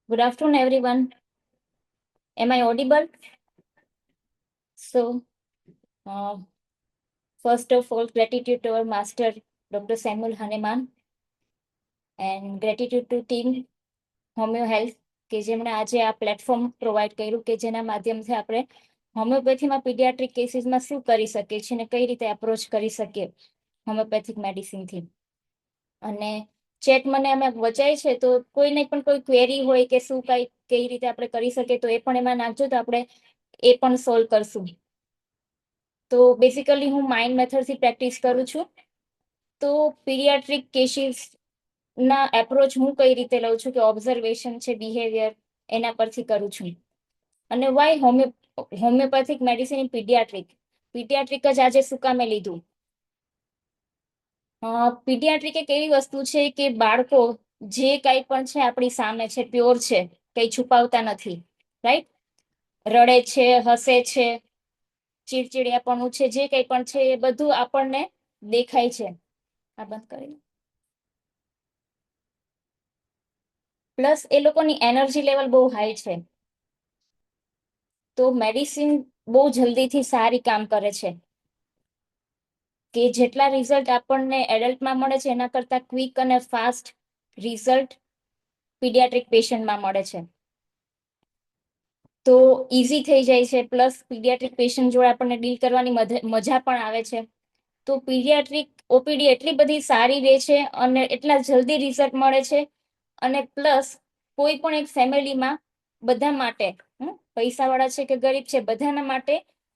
Good afternoon, everyone. Am I audible? So, uh, first of all, gratitude to our master, Dr. Samuel Hahnemann, and gratitude to team homeo health કે જેમણે આજે આ platform provide કર્યું કે જેના માધ્યમથી આપણે હોમિયોપેથીમાં પીડિયાટ્રિક કેસીસમાં શું કરી શકીએ છીએ અને કઈ રીતે એપ્રોચ કરી શકીએ હોમિયોપેથિક મેડિસિનથી. અને ચેટ મને અમે વચાય છે, તો કોઈને પણ કોઈ ક્વેરી હોય કે શું કઈ રીતે આપણે કરી શકીએ તો એ પણ એમાં નાખજો, તો આપણે એ પણ સોલ્વ કરશું. તો બેસિકલી હું માઇન્ડ મેથડથી પ્રેક્ટિસ કરું છું. તો પીડિયાટ્રિક કેસીસ ના એપ્રોચ હું કઈ રીતે લઉં છું કે ઓબ્ઝર્વેશન છે, બિહેવિયર, એના પરથી કરું છું. અને વાય હોમિયોપેથિક મેડિસિન પીડિયાટ્રિક જ આજે શું કામે લીધું? પીડિયાટ્રિક એક એવી વસ્તુ છે કે બાળકો જે કઈ પણ છે આપણી સામે છે, પ્યોર છે, કઈ છુપાવતા નથી, રાઈટ? રડે છે, હસે છે, ચીડચીડિયાપણું છે, જે કઈ પણ છે એ બધું આપણને દેખાય છે. આ બંધ કરી. પ્લસ એ લોકોની એનર્જી લેવલ બહુ હાઈ છે, તો મેડિસિન બહુ જલ્દીથી સારી કામ કરે છે. કે જેટલા રિઝલ્ટ આપણને એડલ્ટમાં મળે છે એના કરતા ક્વિક અને ફાસ્ટ રિઝલ્ટ પીડિયાટ્રિક પેશન્ટમાં મળે છે. તો ઇઝી થઈ જાય છે, પ્લસ પીડિયાટ્રિક પેશન્ટ જોડે આપણને ડીલ કરવાની મજા પણ આવે છે. તો પીડિયાટ્રિક ઓપીડી એટલી બધી સારી રહે છે અને એટલા જલ્દી રિઝલ્ટ મળે છે. અને પ્લસ કોઈ પણ એક ફેમિલીમાં બધા માટે, પૈસાવાળા છે કે ગરીબ છે, બધાના માટે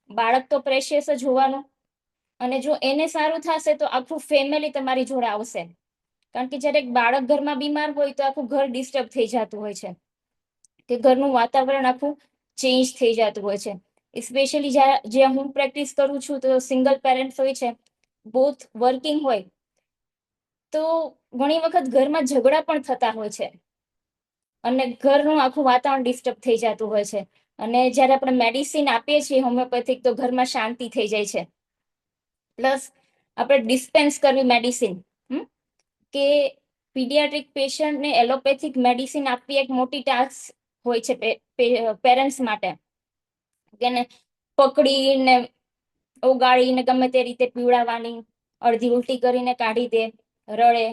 બાળક તો પ્રેશિયસ જ હોવાનું. અને જો એને સારું થશે તો આખું ફેમિલી તમારી જોડે આવશે. કારણ કે જ્યારે એક બાળક ઘરમાં બીમાર હોય તો આખું ઘર ડિસ્ટર્બ થઈ જતું હોય છે, કે ઘરનું વાતાવરણ આખું ચેન્જ થઈ જતું હોય છે. સ્પેશિયલી જ્યાં હું પ્રેક્ટિસ કરું છું તો સિંગલ પેરેન્ટ્સ હોય છે, બોથ વર્કિંગ હોય, તો ઘણી વખત ઘરમાં ઝઘડા પણ થતા હોય છે અને ઘરનું આખું વાતાવરણ ડિસ્ટર્બ થઈ જતું હોય છે. અને જ્યારે આપણે મેડિસિન આપીએ છીએ હોમિયોપેથિક, તો ઘરમાં શાંતિ થઈ જાય છે. પ્લસ આપણે ડિસ્પેન્સ કરવી મેડિસિન, કે પીડિયાટ્રિક પેશન્ટને એલોપેથિક મેડિસિન આપવી એક મોટી ટાસ્ક હોય છે પેરેન્ટ્સ માટે. કે એને પકડીને ઉગાડીને ગમે તે રીતે પીવડાવવાની, અડધી ઉલટી કરીને કાઢી દે, રડે,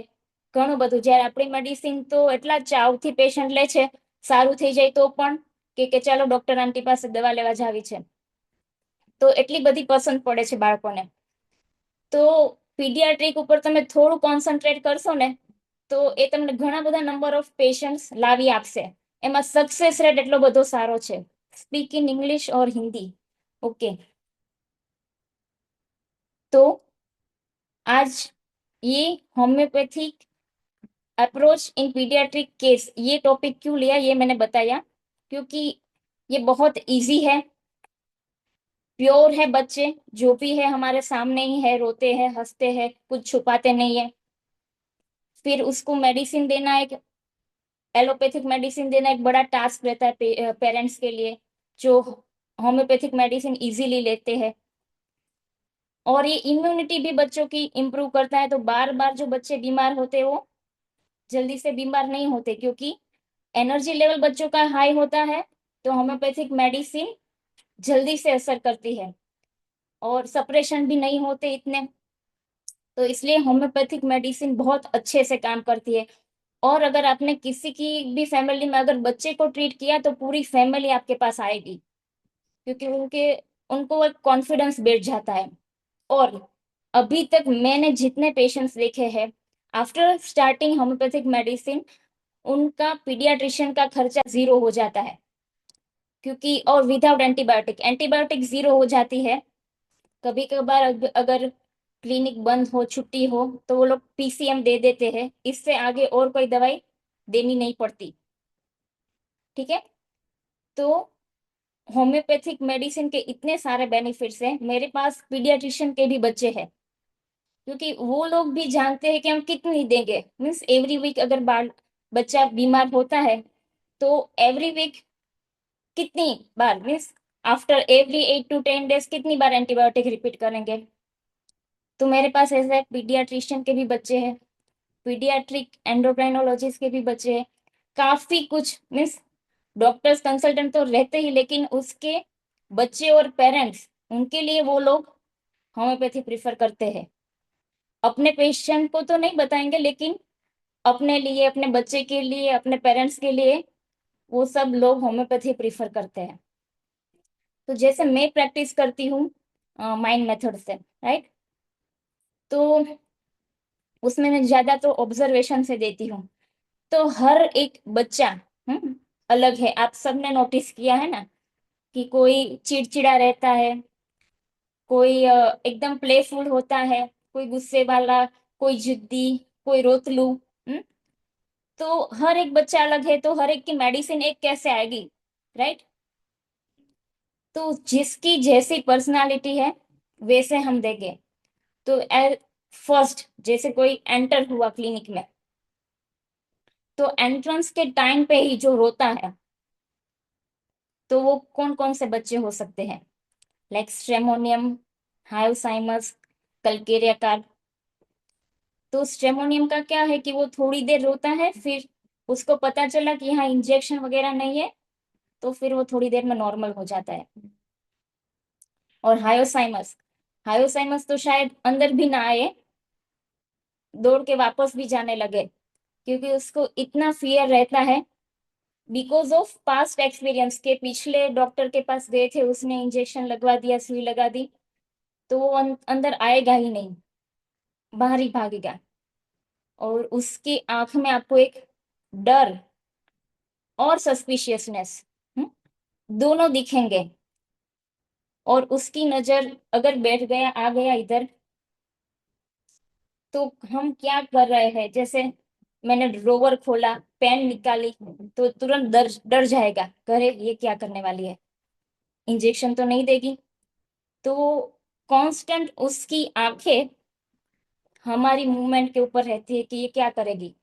ઘણું બધું. જ્યારે આપણી મેડિસિન તો એટલા ચાવથી પેશન્ટ લે છે, સારું થઈ જાય તો પણ કે ચાલો ડોક્ટર આંટી પાસે દવા લેવા જાવી છે. તો એટલી બધી પસંદ પડે છે બાળકોને. તો પીડિયાટ્રિક ઉપર તમે થોડું કોન્સન્ટ્રેટ કરશો ને, તો એ તમને ઘણા બધા નંબર ઓફ પેશન્ટ્સ લાવી આપશે. એમાં સક્સેસ રેટ એટલો બધો સારો છે. Speak in English or Hindi? Okay. तो आज ये homeopathic approach in paediatric case, ये टॉपिक क्यों लिया ये मैंने बताया, क्योंकि ये बहुत इजी है, प्योर है। बच्चे जो भी है हमारे सामने ही है, रोते हैं, हंसते हैं, कुछ छुपाते नहीं है। फिर उसको मेडिसिन देना, एक एलोपैथिक मेडिसिन देना एक बड़ा टास्क रहता है पेरेंट्स के लिए, जो होम्योपैथिक मेडिसिन इजीली लेते हैं। और ये इम्यूनिटी भी बच्चों की इम्प्रूव करता है। तो बार बार जो बच्चे बीमार होते हैं वो जल्दी से बीमार नहीं होते, क्योंकि एनर्जी लेवल बच्चों का हाई होता है, तो होम्योपैथिक मेडिसिन जल्दी से असर करती है और सप्रेशन भी नहीं होते इतने। तो इसलिए होम्योपैथिक मेडिसिन बहुत अच्छे से काम करती है। और अगर आपने किसी की भी फैमिली में अगर बच्चे को ट्रीट किया तो पूरी फैमिली आपके पास आएगी, क्योंकि उनको एक कॉन्फिडेंस बैठ जाता है। और अभी तक मैंने जितने पेशेंट्स देखे हैं, आफ्टर स्टार्टिंग होम्योपैथिक मेडिसिन, उनका पीडियाट्रिशियन का खर्चा 0 हो जाता है, क्योंकि और विदाउट एंटीबायोटिक, एंटीबायोटिक 0 हो जाती है। कभी कभार अगर क्लिनिक बंद हो, छुट्टी हो, तो वो लोग पीसीएम दे देते हैं, इससे आगे और कोई दवाई देनी नहीं पड़ती। ठीक है? तो होम्योपैथिक मेडिसिन के इतने सारे बेनिफिट्स हैं। मेरे पास पीडियाट्रिशियन के भी बच्चे हैं, क्योंकि वो लोग भी जानते हैं कि हम कितनी देंगे। मीन्स एवरी वीक अगर बच्चा बीमार होता है, तो एवरी वीक कितनी बार, means after every 8 to 10 days कितनी बार एंटीबायोटिक रिपीट करेंगे। तो मेरे पास ऐसे पीडियाट्रिशियन के भी बच्चे हैं, पीडियाट्रिक एंडोक्राइनोलॉजिस्ट के भी बच्चे हैं, काफी कुछ। मीन्स डॉक्टर्स कंसल्टेंट तो रहते ही, लेकिन उसके बच्चे और पेरेंट्स, उनके लिए वो लोग होम्योपैथी प्रिफर करते हैं। अपने पेशेंट को तो नहीं बताएंगे, लेकिन अपने लिए, अपने बच्चे के लिए, अपने पेरेंट्स के लिए वो सब लोग होम्योपैथी प्रिफर करते हैं। तो जैसे मैं प्रैक्टिस करती हूँ माइंड मेथड से, राइट, तो उसमें मैं ज्यादा तो ऑब्जर्वेशन से देती हूँ। तो हर एक बच्चा अलग है। आप सबने नोटिस किया है ना कि कोई चिड़चिड़ा रहता है, कोई एकदम प्लेफुल होता है, कोई गुस्से वाला, कोई जिद्दी, कोई रोतलू। हम्म तो हर एक बच्चा अलग है, तो हर एक की मेडिसिन एक कैसे आएगी, राइट। तो जिसकी जैसी पर्सनालिटी है वैसे हम देंगे। तो फर्स्ट जैसे कोई एंटर हुआ क्लिनिक में, तो एंट्रेंस के टाइम पे ही जो रोता है, तो वो कौन कौन से बच्चे हो सकते हैं? Like stramonium, hyoscyamus, calcarea carb. तो स्ट्रेमोनियम का क्या है कि वो थोड़ी देर रोता है, फिर उसको पता चला कि यहाँ इंजेक्शन वगैरह नहीं है, तो फिर वो थोड़ी देर में नॉर्मल हो जाता है। और हायोसाइमस, हायोसाइमस तो शायद अंदर भी ना आए, दौड़ के वापस भी जाने लगे, क्योंकि उसको इतना फियर रहता है, बिकॉज ऑफ पास्ट एक्सपीरियंस के। पिछले डॉक्टर के पास गए थे, उसने इंजेक्शन लगवा दिया, सुई लगा दी, तो वो अंदर आएगा ही नहीं, बाहर ही भागेगा। और उसकी आंख में आपको एक डर और सस्पिशियसनेस दोनों दिखेंगे। और उसकी नजर अगर बैठ गया, आ गया इधर, तो हम क्या कर रहे हैं, जैसे मैंने ड्रोवर खोला, पेन निकाली, तो तुरंत डर डर जाएगा, करे ये क्या करने वाली है, इंजेक्शन तो नहीं देगी। तो कांस्टेंट उसकी आंखें हमारी मूवमेंट के ऊपर रहती है कि ये क्या करेगी।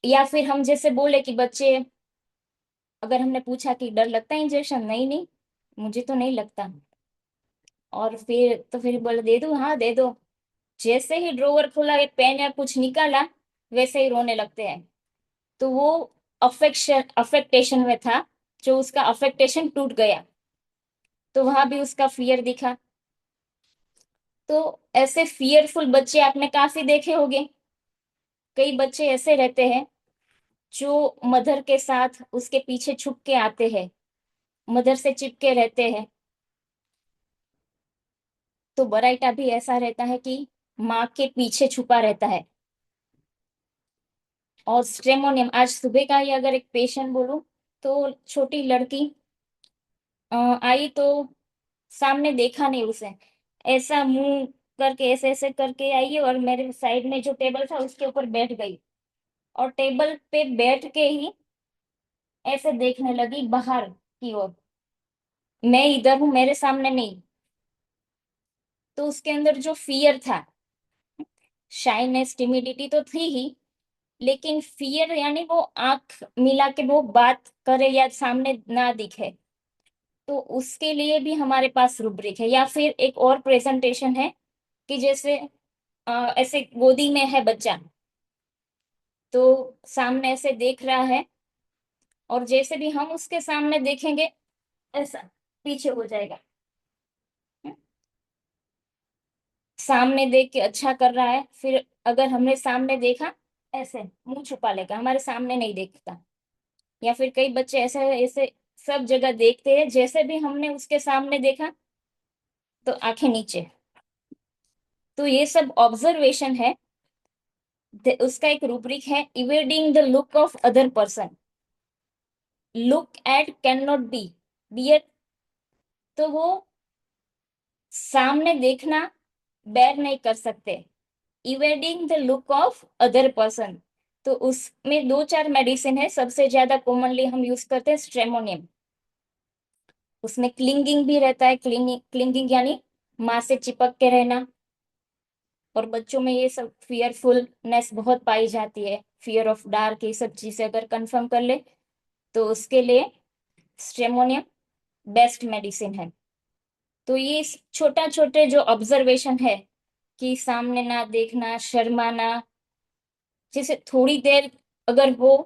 या फिर हम जैसे बोले कि बच्चे, अगर हमने पूछा कि डर लगता है इंजेक्शन, नहीं नहीं मुझे तो नहीं लगता, और फिर तो फिर बोले दे दो, हाँ दे दो। जैसे ही ड्रोवर खोला, एक पेन या कुछ निकाला, वैसे ही रोने लगते हैं। तो वो अफेक्टेशन में था, जो उसका अफेक्टेशन टूट गया, तो वहां भी उसका फियर दिखा। तो ऐसे फियरफुल बच्चे आपने काफी देखे होंगे। कई बच्चे ऐसे रहते हैं जो मदर के साथ उसके पीछे छुप के आते हैं, मदर से चिपके रहते हैं। तो बराइटा भी ऐसा रहता है कि माँ के पीछे छुपा रहता है। और स्ट्रेमोनियम, आज सुबह का ही अगर एक पेशेंट बोलूं, तो छोटी लड़की आई, तो सामने देखा नहीं उसे, ऐसा मुंह करके ऐसे ऐसे करके आई, और मेरे साइड में जो टेबल था उसके ऊपर बैठ गई, और टेबल पे बैठ के ही ऐसे देखने लगी बाहर की ओर, मैं इधर हूं, मेरे सामने नहीं। तो उसके अंदर जो फियर था, शाइनेस, टिमिडिटी तो थी ही, लेकिन फियर यानी वो आंख मिला के वो बात करे या सामने ना दिखे। तो उसके लिए भी हमारे पास रुब्रिक है। या फिर एक और प्रेजेंटेशन है कि जैसे ऐसे गोदी में है बच्चा, तो सामने ऐसे देख रहा है, और जैसे भी हम उसके सामने देखेंगे, ऐसा पीछे हो जाएगा। सामने देख के अच्छा कर रहा है, फिर अगर हमने सामने देखा, ऐसे मुंह छुपा लेगा, हमारे सामने नहीं देखता। या फिर कई बच्चे ऐसे ऐसे सब जगह देखते हैं, जैसे भी हमने उसके सामने देखा तो आंखें नीचे। तो ये सब ऑब्जर्वेशन है। उसका एक रूब्रिक है, evading the look of other person, look at can not be bear. तो वो सामने देखना बेर नहीं कर सकते, evading the look of other person. तो उसमें दो चार मेडिसिन है, सबसे ज्यादा कॉमनली हम यूज करते हैं स्ट्रेमोनियम। उसमें क्लिंगिंग भी रहता है, क्लिंगिंग क्लिंगिंग यानी माँ से चिपक के रहना। और बच्चों में ये सब फियरफुलनेस बहुत पाई जाती है, फियर ऑफ डार्क, ये सब चीजें अगर कंफर्म कर ले, तो उसके लिए स्ट्रेमोनियम बेस्ट मेडिसिन है। तो ये छोटा छोटे जो ऑब्जर्वेशन है, कि सामने ना देखना, शर्माना, जैसे थोड़ी देर अगर हो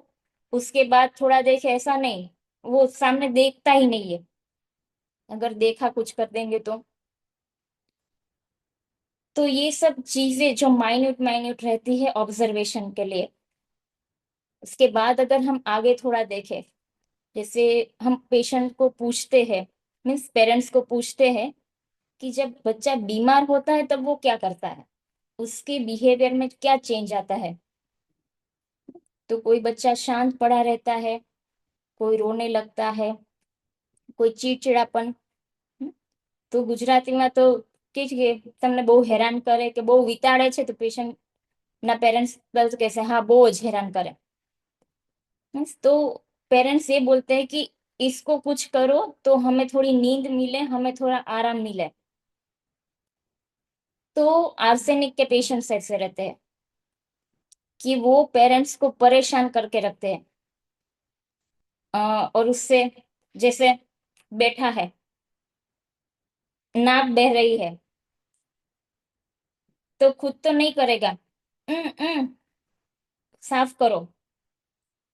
उसके बाद थोड़ा देखे, ऐसा नहीं, वो सामने देखता ही नहीं है, अगर देखा कुछ कर देंगे तो ये सब चीजें जो माइन्यूट माइन्यूट रहती है ऑब्जर्वेशन के लिए। उसके बाद अगर हम आगे थोड़ा देखें, जैसे हम पेशेंट को पूछते हैं, मीन्स पेरेंट्स को पूछते हैं कि जब बच्चा बीमार होता है तब वो क्या करता है, उसके बिहेवियर में क्या चेंज आता है। तो कोई बच्चा शांत पड़ा रहता है, कोई रोने लगता है, कोई चिड़चिड़ापन। हम्म, તો ગુજરાતીમાં તો કે છે કે તમને બહુ હેરાન કરે કે બહુ વિતાડે છે, તો પેશન્ટ ના પેરેન્ટ્સ કહેશે હા બહુ જ હેરાન કરે। तो पेरेंट्स ये बोलते हैं कि इसको कुछ करो तो हमें थोड़ी नींद मिले, हमें थोड़ा आराम मिले। तो आर्सेनिक के पेशेंट्स ऐसे रहते हैं कि वो पेरेंट्स को परेशान करके रखते हैं। और उससे, जैसे बैठा है, नाक बह रही है, तो खुद तो नहीं करेगा, साफ करो।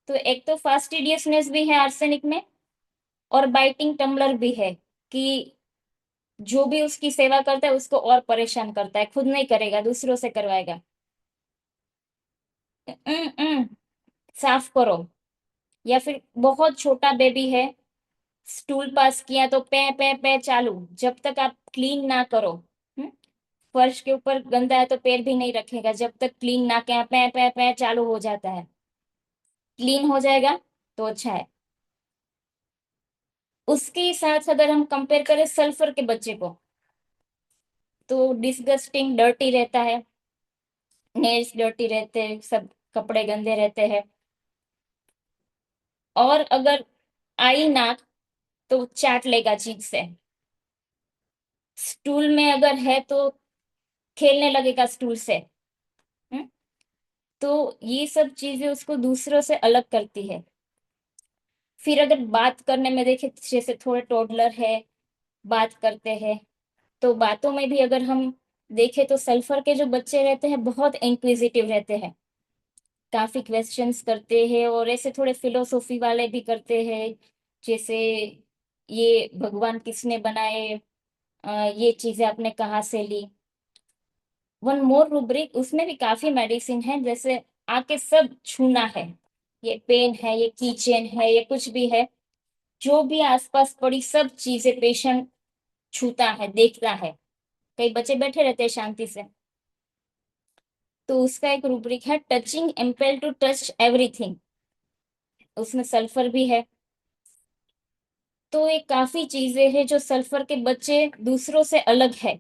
तो एक तो फास्टिडियसनेस भी है आर्सेनिक में, और बाइटिंग टम्बलर भी है कि जो भी उसकी सेवा करता है उसको और परेशान करता है, खुद नहीं करेगा दूसरों से करवाएगा। साफ करो। या फिर बहुत छोटा बेबी है, स्टूल पास किया तो पे पे पे चालू, जब तक आप क्लीन ना करो। हम्म, फर्श के ऊपर गंदा है तो पैर भी नहीं रखेगा जब तक क्लीन ना किया, पे पे पे चालू हो जाता है। क्लीन हो जाएगा तो अच्छा है। उसके साथ अगर हम कंपेयर करें सल्फर के बच्चे को, तो डिस्गस्टिंग डर्टी रहता है, नेल्स डर्टी रहते हैं, सब कपड़े गंदे रहते हैं। और अगर आई नाक तो चाट लेगा चीज से, स्टूल में अगर है तो खेलने लगेगा स्टूल से। हम्म, तो ये सब चीजें उसको दूसरों से अलग करती है। फिर अगर बात करने में देखे, जैसे थोड़े टोडलर है, बात करते हैं, तो बातों में भी अगर हम देखें तो सल्फर के जो बच्चे रहते हैं बहुत इंक्विजिटिव रहते हैं, काफी क्वेश्चंस करते हैं, और ऐसे थोड़े फिलोसॉफी वाले भी करते हैं, जैसे ये भगवान किसने बनाए, ये चीजें आपने कहाँ से ली। वन मोर रूब्रिक, उसमें भी काफी मेडिसिन है, जैसे आके सब छूना है, ये पेन है, ये कीचेन है, ये कुछ भी है, जो भी आसपास पड़ी सब चीजें पेशेंट छूता है, देखता है। कई बच्चे बैठे रहते हैं शांति से, तो उसका एक रूब्रिक है टचिंग एम्पेल टू टच एवरीथिंग, उसमें सल्फर भी है। तो ये काफी चीजें हैं जो सल्फर के बच्चे दूसरों से अलग है।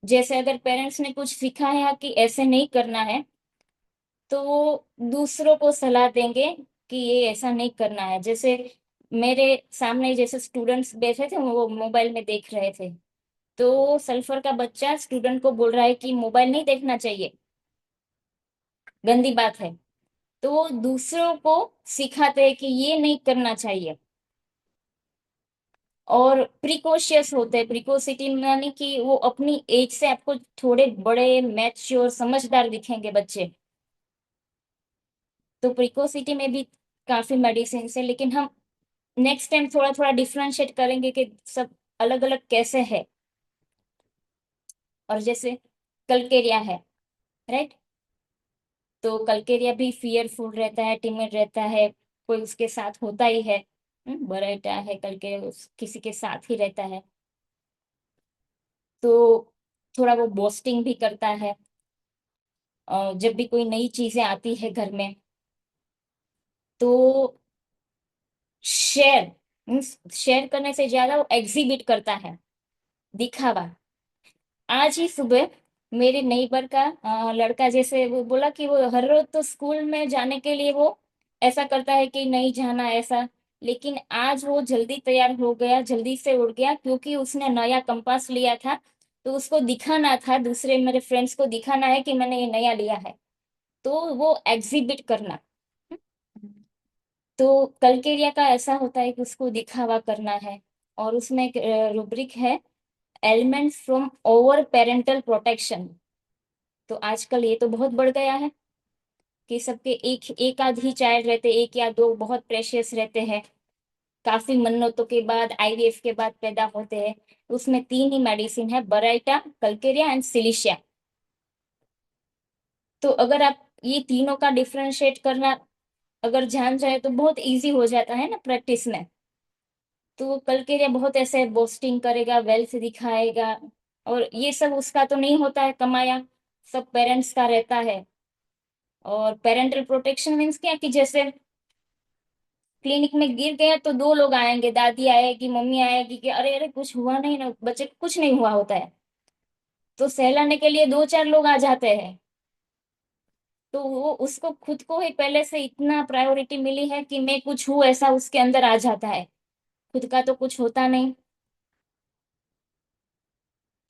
जैसे अगर पेरेंट्स ने कुछ सिखाया कि ऐसे नहीं करना है, तो वो दूसरों को सलाह देंगे कि ये ऐसा नहीं करना है। जैसे मेरे सामने जैसे स्टूडेंट्स बैठे थे, वो मोबाइल में देख रहे थे, तो सल्फर का बच्चा स्टूडेंट को बोल रहा है कि मोबाइल नहीं देखना चाहिए, गंदी बात है। तो वो दूसरों को सिखाते हैं कि ये नहीं करना चाहिए। और प्रिकॉशियस होते हैं, प्रिकोसिटी यानी कि वो अपनी एज से आपको थोड़े बड़े मैच्योर समझदार दिखेंगे बच्चे। तो प्रिकोसिटी में भी काफी मेडिसिन है, लेकिन हम नेक्स्ट टाइम थोड़ा थोड़ा डिफ्रेंशिएट करेंगे कि सब अलग अलग कैसे है। और जैसे कलकेरिया है, राइट, तो कलकेरिया भी फियरफुल रहता है, टिमिड रहता है, कोई उसके साथ होता ही है। बरेटा है कलके, किसी के साथ ही रहता है, तो थोड़ा वो बोस्टिंग भी करता है। जब भी कोई नई चीजें आती है घर में, तो शेयर, मीन्स शेयर करने से ज्यादा वो एग्जिबिट करता है, दिखावा। आज ही सुबह मेरे नेबर का लड़का, जैसे वो बोला कि वो हर रोज तो स्कूल में जाने के लिए वो ऐसा करता है कि नहीं जाना ऐसा, लेकिन आज वो जल्दी तैयार हो गया, जल्दी से उड़ गया, क्योंकि उसने नया कंपास लिया था। तो उसको दिखाना था, दूसरे मेरे फ्रेंड्स को दिखाना है कि मैंने ये नया लिया है, तो वो एग्जिबिट करना। तो कल्केरिया का ऐसा होता है कि उसको दिखावा करना है। और उसमें एक रुब्रिक है, elements from over parental protection. तो आजकल ये तो बहुत बढ़ गया है, कि सबके एक आध ही चाइल्ड रहते, एक या दो बहुत प्रेशियस रहते हैं, काफी मन्नतों के बाद, आईवीएफ के बाद पैदा होते हैं। उसमें तीन ही मेडिसिन है, बराइटा, कल्केरिया एंड सिलिशिया। तो अगर आप ये तीनों का डिफरेंशिएट करना अगर जान जाए तो बहुत इजी हो जाता है ना प्रैक्टिस में। तो वो कल्केरिया बहुत ऐसे बोस्टिंग करेगा, वेल्थ दिखाएगा, और ये सब उसका तो नहीं होता है कमाया, सब पेरेंट्स का रहता है। और पेरेंटल प्रोटेक्शन मीन्स क्या, कि जैसे क्लिनिक में गिर गया तो दो लोग आएंगे, दादी आएगी, मम्मी आएगी, कि अरे अरे कुछ हुआ नहीं ना, बच्चे को कुछ नहीं हुआ होता है, तो सहलाने के लिए दो चार लोग आ जाते हैं। तो वो उसको खुद को ही पहले से इतना प्रायोरिटी मिली है कि मैं कुछ हूँ ऐसा उसके अंदर आ जाता है, खुद का तो कुछ होता नहीं।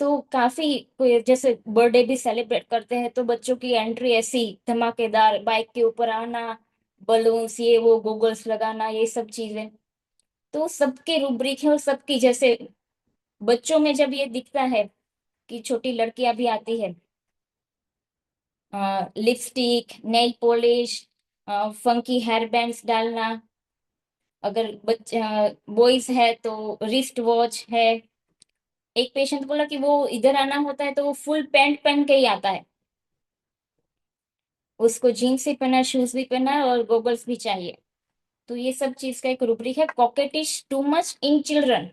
तो काफी कोई जैसे बर्थडे भी सेलिब्रेट करते हैं तो बच्चों की एंट्री ऐसी धमाकेदार, बाइक के ऊपर आना, बलून्स, ये वो, गोगल्स लगाना, ये सब चीजें। तो सबके रूब्रिक है, और सबकी जैसे बच्चों में जब ये दिखता है कि छोटी लड़कियां भी आती है, lipstick, nail polish, funky hair bands डालना, अगर बच्चे बॉयज है तो रिस्ट वॉच है। एक पेशेंट बोला कि वो इधर आना होता है तो वो फुल पैंट पहन के ही आता है, उसको जीन्स भी पहना, शूज भी पहना है, और गॉगल्स भी चाहिए। तो ये सब चीज का एक रूब्रिक है, कॉकेटिश टू मच इन चिल्ड्रन।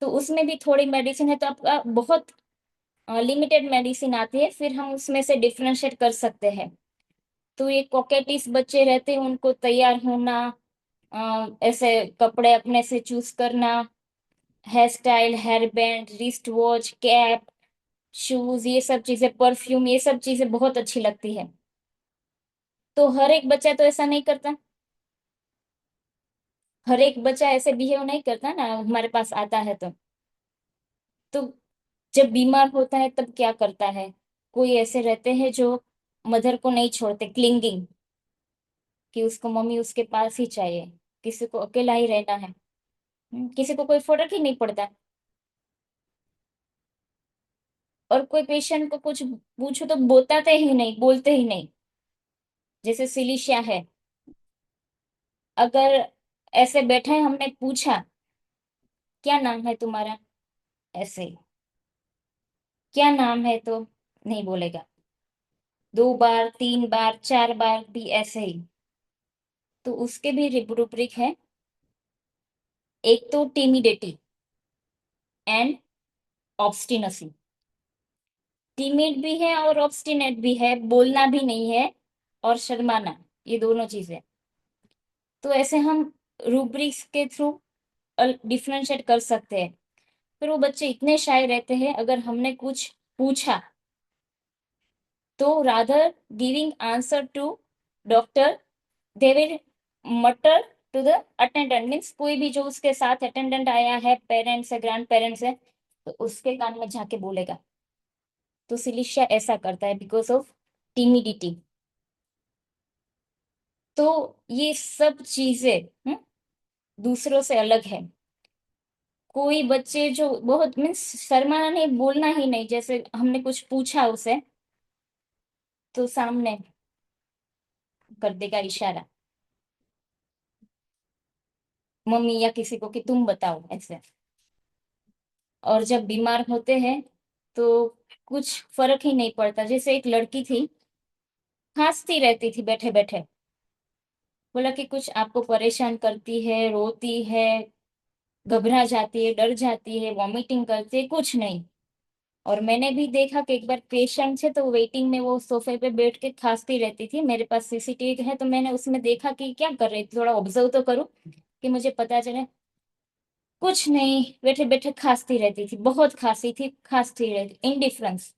तो उसमें भी थोड़ी मेडिसिन है, तो आपका बहुत लिमिटेड मेडिसिन आती है, फिर हम उसमें से डिफ्रेंशिएट कर सकते हैं। तो ये कॉकेटिस बच्चे रहते हैं, उनको तैयार होना, ऐसे कपड़े अपने से चूज करना, hairstyle, hair band, wrist watch, cap, shoes, ये सब चीजें, परफ्यूम, ये सब चीजें बहुत अच्छी लगती है। तो हर एक बच्चा तो ऐसा नहीं करता, हर एक बच्चा ऐसे बिहेव नहीं करता ना हमारे पास आता है तो जब बीमार होता है तब क्या करता है, कोई ऐसे रहते हैं जो मदर को नहीं छोड़ते, क्लिंगिंग, कि उसको मम्मी उसके पास ही चाहिए, किसी को अकेला ही रहना है। किसी को कोई फर्क ही नहीं पड़ता। और कोई पेशेंट को कुछ पूछो तो बताते ही नहीं, बोलते ही नहीं। जैसे सिलिशिया है, अगर ऐसे बैठे हैं, हमने पूछा क्या नाम है तुम्हारा, ऐसे क्या नाम है, तो नहीं बोलेगा, दो बार, तीन बार, चार बार भी ऐसे ही। तो उसके भी रूब्रिक है, एक तो टिमिडिटी एंड ऑब्स्टिनसी। टिमिड भी है और ऑब्स्टिनेट भी है, बोलना भी नहीं है और शर्माना, ये दोनों चीजें। तो ऐसे हम रूब्रिक्स के थ्रू डिफरेंशिएट कर सकते हैं। फिर वो बच्चे इतने शाय रहते हैं, अगर हमने कुछ पूछा तो rather giving answer to doctor, they will mutter to the attendant, means कोई भी जो उसके साथ अटेंडेंट आया है, पेरेंट्स है, ग्रैंड पेरेंट्स है, तो उसके कान में जाके बोलेगा। तो सिलिशिया ऐसा करता है बिकॉज ऑफ टिमिडिटी। तो ये सब चीजें दूसरों से अलग है। कोई बच्चे जो बहुत मीन्स शर्माना नहीं, बोलना ही नहीं, जैसे हमने कुछ पूछा उसे तो सामने कर देगा इशारा, मम्मी या किसी को, कि तुम बताओ ऐसे। और जब बीमार होते हैं तो कुछ फर्क ही नहीं पड़ता। जैसे एक लड़की थी, खांसती रहती थी बैठे बैठे, बोला कि कुछ आपको परेशान करती है, रोती है, घबरा जाती है, डर जाती है, वॉमिटिंग करती है, कुछ नहीं। और मैंने भी देखा कि एक बार पेशेंट है तो वेटिंग में वो सोफे पे बैठ के खांसती रहती थी, मेरे पास सीसीटीवी है तो मैंने उसमें देखा कि क्या कर रही थी, थोड़ा ऑब्जर्व तो करूं कि मुझे पता चले। कुछ नहीं, बैठे बैठे खांसती रहती थी, बहुत खांसी थी, खांसती रहती, इनडिफरेंस।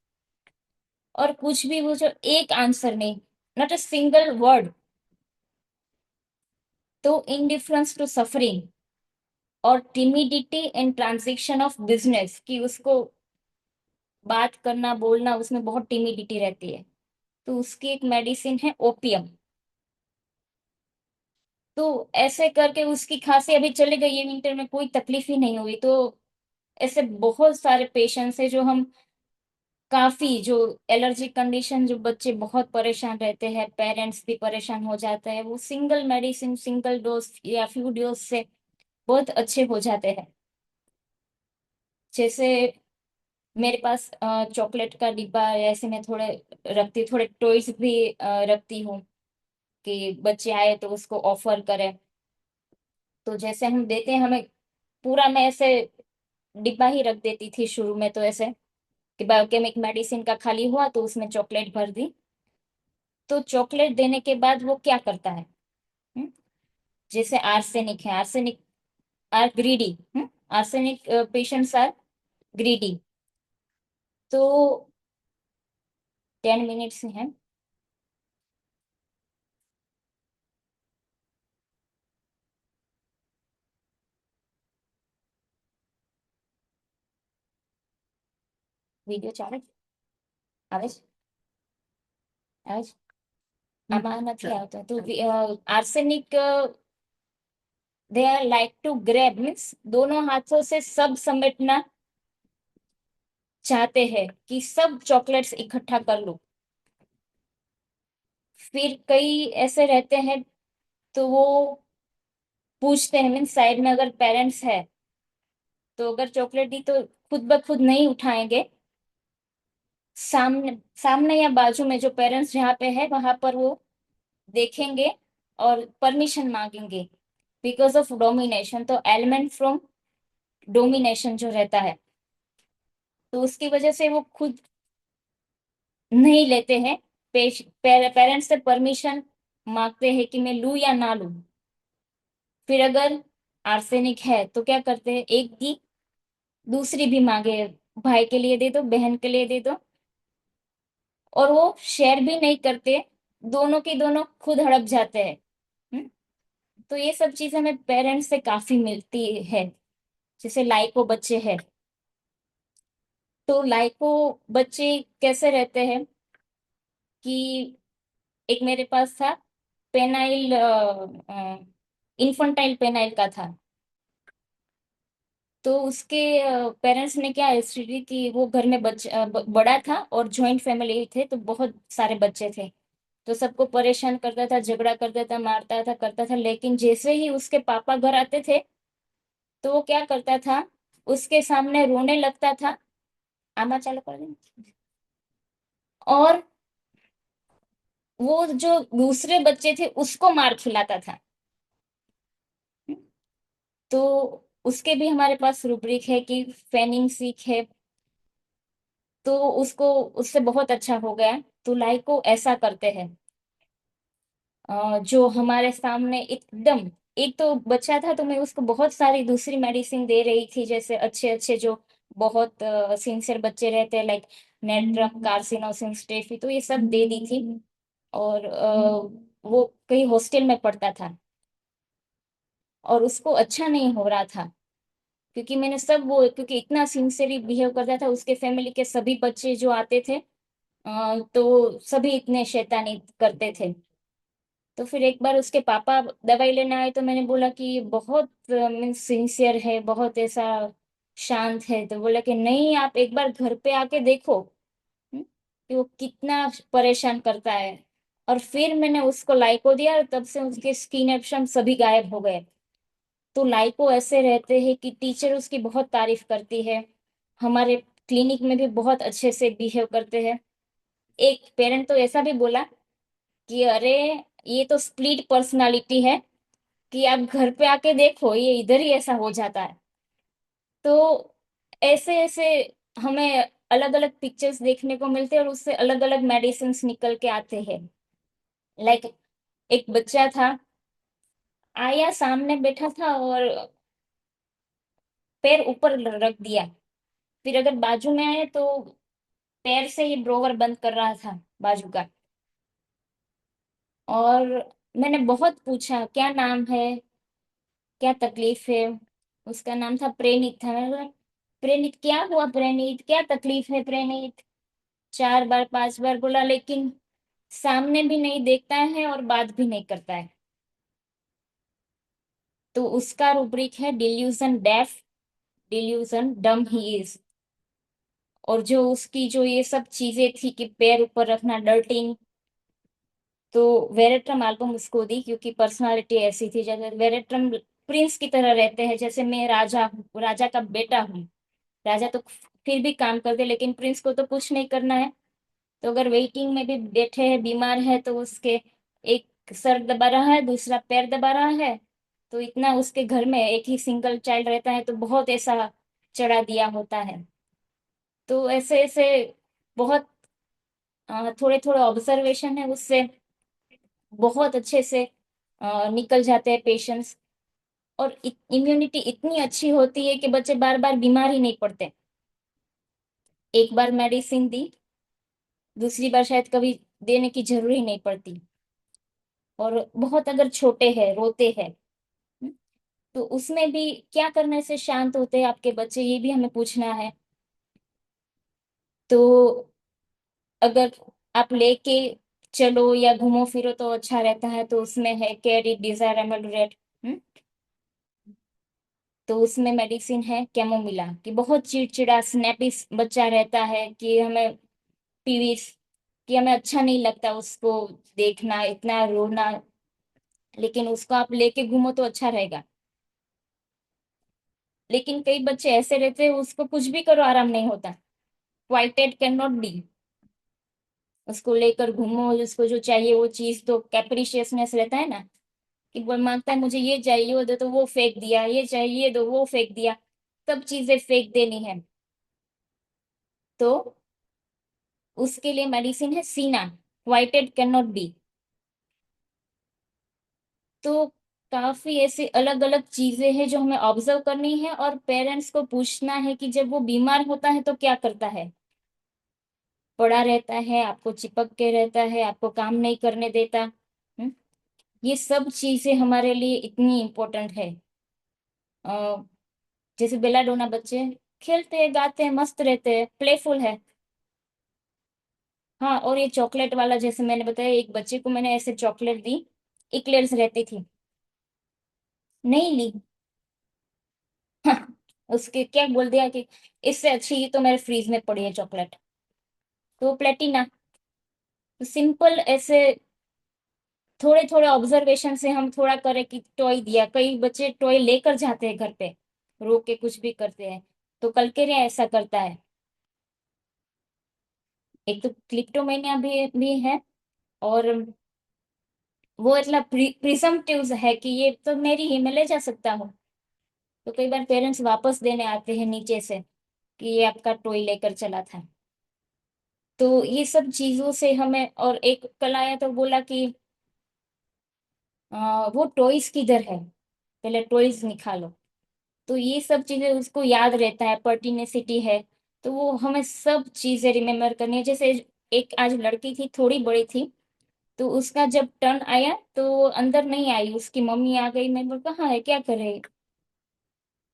और कुछ भी वो जो एक आंसर नहीं, नॉट अ सिंगल वर्ड। तो इनडिफरेंस टू सफरिंग और timidity in transaction of business, कि उसको बात करना, बोलना, उसमें बहुत टिमिडिटी रहती है। तो उसकी एक मेडिसिन है ओपियम। तो ऐसे करके उसकी खांसी अभी चले गई है, विंटर में कोई तकलीफ ही नहीं हुई। तो ऐसे बहुत सारे पेशेंट्स हैं जो हम काफी जो एलर्जी कंडीशन, जो बच्चे बहुत परेशान रहते हैं, पेरेंट्स भी परेशान हो जाते हैं, वो सिंगल मेडिसिन, सिंगल डोज या फ्यू डोज से बहुत अच्छे हो जाते हैं। जैसे मेरे पास चॉकलेट का डिब्बा है, ऐसे मैं थोड़े रखती, थोड़े टॉयज भी रखती हूँ कि बच्चे आए तो उसको ऑफर करें। तो जैसे हम देते हैं, हमें पूरा, मैं ऐसे डिब्बा ही रख देती थी शुरू में, तो ऐसे कि बायोकेमिक मेडिसिन का खाली हुआ तो उसमें चॉकलेट भर दी। तो चॉकलेट देने के बाद वो क्या करता है, हम्म? जैसे आर्सेनिक है, arsenic are greedy, arsenic patients are greedy. तो 10 मिनट्स है। वीडियो चाલે આવે છે? આવે છે? આમાં નથી આવતો તો arsenic they are like to grab, means दोनों हाथों से सब समेटना चाहते हैं कि सब चॉकलेट्स इकट्ठा कर लो। फिर कई ऐसे रहते हैं, तो वो पूछते हैं, मीन्स साइड में अगर पेरेंट्स है तो अगर चॉकलेट दी तो खुद ब खुद नहीं उठाएंगे, सामने सामने या बाजू में जो पेरेंट्स जहाँ पे है वहां पर वो देखेंगे और परमिशन मांगेंगे। बिकॉज ऑफ डोमिनेशन, तो एलिमेंट फ्रॉम डोमिनेशन जो रहता है, तो उसकी वजह से वो खुद नहीं लेते हैं। पेरेंट्स से परमिशन मांगते हैं कि मैं लूं या ना लूं। फिर अगर आर्सेनिक है तो क्या करते हैं, एक दी, दूसरी भी मांगे, भाई के लिए दे दो, बहन के लिए दे दो, और वो शेयर भी नहीं करते, दोनों के दोनों खुद हड़प जाते हैं। हम्म? तो ये सब चीजें हमें पेरेंट्स से काफी मिलती है। जैसे लाइको बच्चे हैं, तो लाइको बच्चे कैसे रहते हैं कि एक मेरे पास था, पेनाइल, इन्फेंटाइल पेनाइल का था। तो उसके पेरेंट्स ने क्या स्थिति कि वो घर में बड़ा था और जॉइंट फैमिली थे, तो बहुत सारे बच्चे थे। तो सबको परेशान करता था, झगड़ा करता था, मारता था, करता था। लेकिन जैसे ही उसके पापा घर आते थे, तो वो क्या करता था, उसके सामने रोने लगता था। आमा चालू कर दें। और वो जो दूसरे बच्चे थे उसको मार खिलाता था। तो उसके भी हमारे पास रूब्रिक है कि फेनिंग सीख है, तो उसको, उससे बहुत अच्छा हो गया। तो लाइको ऐसा करते हैं। जो हमारे सामने एकदम, एक तो बच्चा था तो मैं उसको बहुत सारी दूसरी मेडिसिन दे रही थी, जैसे अच्छे अच्छे जो बहुत सिंसियर बच्चे रहते हैं, लाइक नेट्रम, कार्सिनोसिन, स्टेफी, तो ये सब दे दी थी। और वो कहीं हॉस्टल में पढ़ता था और उसको अच्छा नहीं हो रहा था, क्योंकि मैंने सब वो, क्योंकि इतना सिंसियरली बिहेव करता था, उसके फैमिली के सभी बच्चे जो आते थे तो सभी इतने शैतानी करते थे। तो फिर एक बार उसके पापा दवाई लेने आए, तो मैंने बोला कि ये बहुत मीन्स सिंसियर है, बहुत ऐसा शांत है। तो बोला कि नहीं, आप एक बार घर पे आके देखो, कि वो कितना परेशान करता है। और फिर मैंने उसको लाइको दिया और तब से उसके स्किन एब्शन सभी गायब हो गए। तो लाइको ऐसे रहते हैं कि टीचर उसकी बहुत तारीफ करती है, हमारे क्लिनिक में भी बहुत अच्छे से बिहेव करते हैं। एक पेरेंट तो ऐसा भी बोला कि अरे, ये तो स्प्लिट पर्सनालिटी है, कि आप घर पे आके देखो, ये इधर ही ऐसा हो जाता है। तो ऐसे ऐसे हमें अलग अलग पिक्चर्स देखने को मिलते हैं और उससे अलग अलग मेडिसिन निकल के आते हैं। लाइक एक बच्चा था, आया सामने बैठा था और पैर ऊपर रख दिया। फिर अगर बाजू में आए तो पैर से ही ड्रॉवर बंद कर रहा था बाजू का। और मैंने बहुत पूछा क्या नाम है, क्या तकलीफ है। उसका नाम था प्रेनित था। मैंने बोला, प्रेनित क्या हुआ, प्रेनित क्या तकलीफ है, प्रेनित 4 बार 5 बार बोला, लेकिन सामने भी नहीं देखता है और बात भी नहीं करता है। तो उसका रूब्रिक है डिल्यूजन डेफ, डिल्यूजन डम ही इज। और जो उसकी जो ये सब चीजें थी कि पैर ऊपर रखना, डर्टिंग, तो वेरेट्रम एल्बम उसको दी, क्योंकि पर्सनालिटी ऐसी थी। जैसे वेरेट्रम प्रिंस की तरह रहते हैं, जैसे मैं राजा हूँ, राजा का बेटा हूँ। राजा तो फिर भी काम करते, लेकिन प्रिंस को तो कुछ नहीं करना है। तो अगर वेटिंग में भी बैठे हैं, बीमार है, तो उसके एक सर दबा रहा है, दूसरा पैर दबा रहा है, तो इतना उसके घर में एक ही सिंगल चाइल्ड रहता है, तो बहुत ऐसा चढ़ा दिया होता है। तो ऐसे ऐसे बहुत थोड़े थोड़े ऑब्जर्वेशन है, उससे बहुत अच्छे से निकल जाते हैं पेशेंट्स। और इम्यूनिटी इतनी अच्छी होती है कि बच्चे बार बार बीमार ही नहीं पड़ते। एक बार मेडिसिन दी, दूसरी बार शायद कभी देने की जरूरी नहीं पड़ती। और बहुत अगर छोटे हैं, रोते हैं, तो उसमें भी क्या करने से शांत होते हैं आपके बच्चे, ये भी हमें पूछना है। तो अगर आप लेके चलो या घूमो फिरो तो अच्छा रहता है। तो उसमें है कैरी डिजायर एमलुरेट, तो उसमें मेडिसिन है कैमोमिला, कि बहुत चिड़चिड़ा स्नैपी बच्चा रहता है, कि हमें पीवीस, कि हमें अच्छा नहीं लगता उसको देखना, इतना रोना। लेकिन उसको आप लेके घूमो तो अच्छा रहेगा। लेकिन कई बच्चे ऐसे रहते हैं, उसको कुछ भी करो आराम नहीं होता। क्वाइटेड कैन नॉट बी। उसको लेकर घूमो, उसको जो चाहिए वो चीज, तो कैप्रिशियसनेस रहता है ना, कि वो मांगता है मुझे ये चाहिए, वो दे तो वो फेंक दिया, ये चाहिए तो वो फेंक दिया, सब चीजें फेंक देनी है। तो उसके लिए मेडिसिन है सीना, क्वाइटेड कैन नॉट बी। तो काफी ऐसी अलग अलग चीजें हैं जो हमें ऑब्जर्व करनी है, और पेरेंट्स को पूछना है कि जब वो बीमार होता है तो क्या करता है। पड़ा रहता है, आपको चिपक के रहता है, आपको काम नहीं करने देता। ये सब चीजें हमारे लिए इतनी इम्पोर्टेंट है। अ, जैसे बेलाडोना बच्चे खेलते हैं, गाते हैं, मस्त रहते हैं, प्लेफुल है। हाँ, और ये चॉकलेट वाला, जैसे मैंने बताया, एक बच्चे को मैंने ऐसे चॉकलेट दी, इक्लेयर्स रहती थी, नहीं ली। हाँ, उसके क्या बोल दिया कि इससे अच्छी ये तो मेरे फ्रीज में पड़ी है चॉकलेट, तो प्लेटिना। तो सिंपल ऐसे थोड़े थोड़े ऑब्जर्वेशन से हम थोड़ा करें कि टॉय दिया, कई बच्चे टॉय लेकर जाते हैं घर पे, रो के कुछ भी करते हैं। तो कलकेरिया ऐसा करता है। एक तो क्लिप्टोमेनिया भी है, और वो मतलब प्रिजम्पटिव है कि ये तो मेरी ही, मैं ले जा सकता हूँ। तो कई बार पेरेंट्स वापस देने आते हैं नीचे से, कि ये आपका टॉय लेकर चला था। तो ये सब चीजों से हमें, और एक कल आया तो बोला कि वो टॉयज किधर है, पहले टॉयज निकालो। तो ये सब चीजें उसको याद रहता है, पर्टिनेसिटी है। तो वो हमें सब चीजें रिमेम्बर करनी है। जैसे एक आज लड़की थी, थोड़ी बड़ी थी, तो उसका जब टर्न आया तो वो अंदर नहीं आई, उसकी मम्मी आ गई। मैं बोल कहाँ है, क्या कर रही है?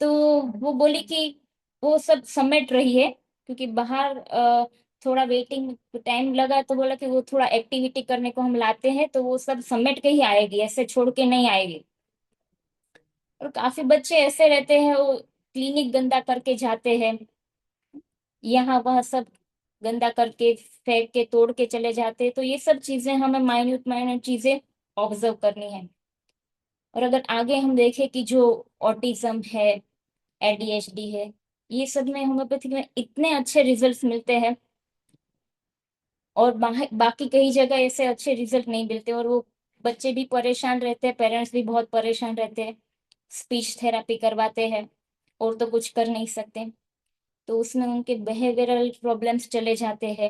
तो वो बोली कि वो सब समेट रही है, क्योंकि बाहर थोड़ा वेटिंग टाइम लगा, तो बोला कि वो थोड़ा एक्टिविटी करने को हम लाते हैं, तो वो सब समेट के ही आएगी, ऐसे छोड़ के नहीं आएगी। और काफी बच्चे ऐसे रहते हैं, वो क्लिनिक गंदा करके जाते हैं, यहाँ वह सब गंदा करके फेंक के तोड़ के चले जाते हैं। तो ये सब चीजें हमें माइन्यूट माइन्यूट चीजें ऑब्जर्व करनी है। और अगर आगे हम देखें कि जो ऑटिज्म है, एडीएचडी है, ये सब में होम्योपैथी में इतने अच्छे रिजल्ट्स मिलते हैं, और बाकी कई जगह ऐसे अच्छे रिजल्ट नहीं मिलते, और वो बच्चे भी परेशान रहते हैं, पेरेंट्स भी बहुत परेशान रहते हैं। स्पीच थेरेपी करवाते हैं, और तो कुछ कर नहीं सकते। तो उसमें उनके बिहेवियरल प्रॉब्लम्स चले जाते हैं,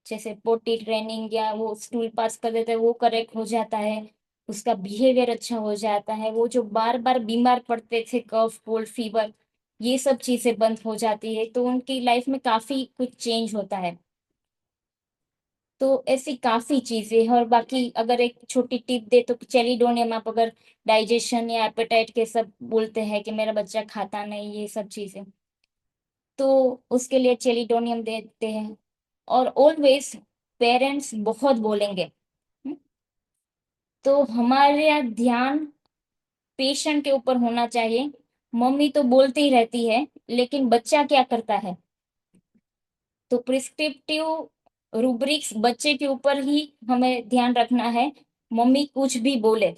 जैसे पोटी ट्रेनिंग, या वो स्टूल पास कर देते हैं, वो करेक्ट हो जाता है, उसका बिहेवियर अच्छा हो जाता है। वो जो बार बार बीमार पड़ते थे, कफ कोल्ड फीवर, ये सब चीजें बंद हो जाती है, तो उनकी लाइफ में काफी कुछ चेंज होता है। तो ऐसी काफी चीजें हैं। और बाकी अगर एक छोटी टिप दे तो चेलिडोनियम, आप अगर डाइजेशन या एपेटाइट के सब बोलते हैं कि मेरा बच्चा खाता नहीं, ये सब चीजें, तो उसके लिए चेलिडोनियम देते हैं। और ऑलवेज पेरेंट्स बहुत बोलेंगे, हम्म, तो हमारे यहाँ ध्यान पेशेंट के ऊपर होना चाहिए। मम्मी तो बोलती ही रहती है, लेकिन बच्चा क्या करता है, तो प्रिस्क्रिप्टिव रूब्रिक्स बच्चे के ऊपर ही हमें ध्यान रखना है। मम्मी कुछ भी बोले,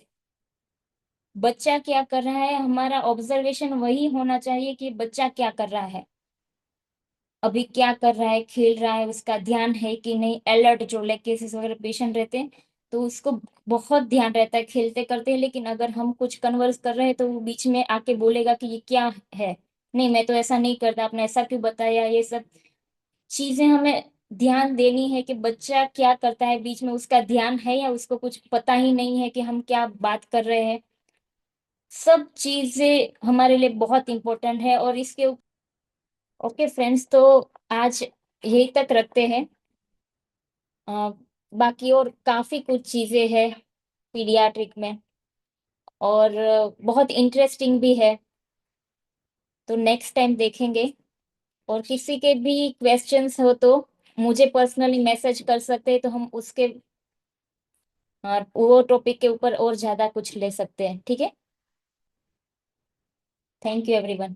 बच्चा क्या कर रहा है, हमारा ऑब्जर्वेशन वही होना चाहिए कि बच्चा क्या कर रहा है, अभी क्या कर रहा है, खेल रहा है, उसका ध्यान है कि नहीं। अलर्ट जो लाइक केसेस वगैरह पेशेंट रहते हैं तो उसको बहुत ध्यान रहता है, खेलते करते हैं, लेकिन अगर हम कुछ कन्वर्स कर रहे हैं तो वो बीच में आके बोलेगा कि ये क्या है, नहीं मैं तो ऐसा नहीं करता, आपने ऐसा क्यों बताया। ये सब चीजें हमें ध्यान देनी है कि बच्चा क्या करता है, बीच में उसका ध्यान है या उसको कुछ पता ही नहीं है कि हम क्या बात कर रहे हैं। सब चीजें हमारे लिए बहुत इंपॉर्टेंट है। और इसके ओके फ्रेंड्स, तो आज यही तक रखते हैं। अ, बाकी और काफी कुछ चीजें हैं पीडियाट्रिक में, और बहुत इंटरेस्टिंग भी है, तो नेक्स्ट टाइम देखेंगे। और किसी के भी क्वेश्चंस हो तो मुझे पर्सनली मैसेज कर सकते हैं, तो हम उसके वो टॉपिक के ऊपर और ज्यादा कुछ ले सकते हैं। ठीक है, थैंक यू एवरीवन।